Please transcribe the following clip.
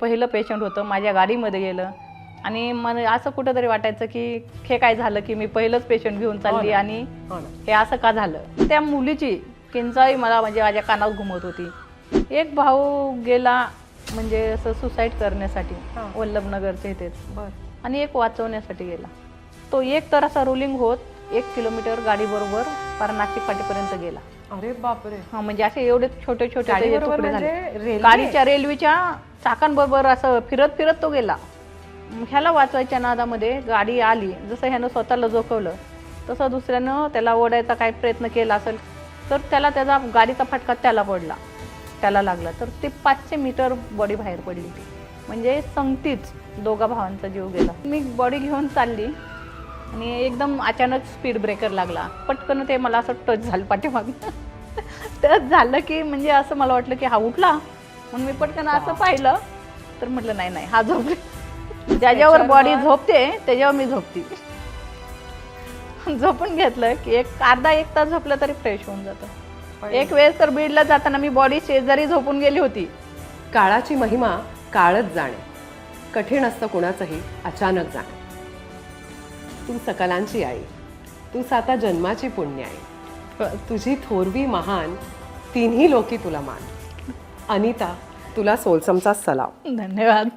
पहिलं पेशंट होतं, माझ्या गाडीमध्ये गेलं आणि मला असं कुठंतरी वाटायचं की हे काय झालं की मी पहिलंच पेशंट घेऊन चालली आणि हे असं का झालं. त्या मुलीची किंचाळी मला म्हणजे माझ्या कानात घुमत होती. एक भाऊ गेला म्हणजे असं सुसाईड करण्यासाठी वल्लभनगरच्या इथेच, आणि एक वाचवण्यासाठी गेला. तो एक तर असा रोलिंग होत 1 किलोमीटर गाडीबरोबर पार नाशिक फाटीपर्यंत गेला. अरे बापरे. हा, म्हणजे असे एवढे छोटे छोटे तुकडे झाले. गाडीच्या रेल्वेच्या चाकांबरोबर असं फिरत फिरत तो गेला. ह्याला वाचवायच्या नादामध्ये गाडी आली, जसं ह्यानं स्वतःला जोखवलं तसं दुसऱ्यानं त्याला ओढायचा काय प्रयत्न केला असेल तर त्याचा गाडीचा फटका त्याला लागला. तर ते 500 मीटर बॉडी बाहेर पडली. म्हणजे संगतीच दोघा भावांचा जीव गेला. मी बॉडी घेऊन चालली आणि एकदम अचानक स्पीड ब्रेकर लागला. पटकन ते मला असं टच झालं पाठीमागं. टच झालं की म्हणजे असं मला वाटलं की हा उठला, म्हणून मी पटकन असं पाहिलं तर म्हटलं नाही हा झोपले. ज्याच्यावर बॉडी झोपते त्याच्यावर मी झोपते. झोपून घेतलं की अर्धा एक तास झोपलं तरी फ्रेश होऊन जातं. एक वेळेस तर बीडला जाताना मी बॉडी शेजारी झोपून गेली होती. काळाची महिमा काळच जाणे, कठीण असतं कुणाचंही अचानक जाणे. तू सकलांची आई, तू साता जन्माची पुण्य आई, तुझी थोरवी महान, तिन्ही लोकी तुला मान. अनिता, तुला सोलसमचा सलाम. धन्यवाद.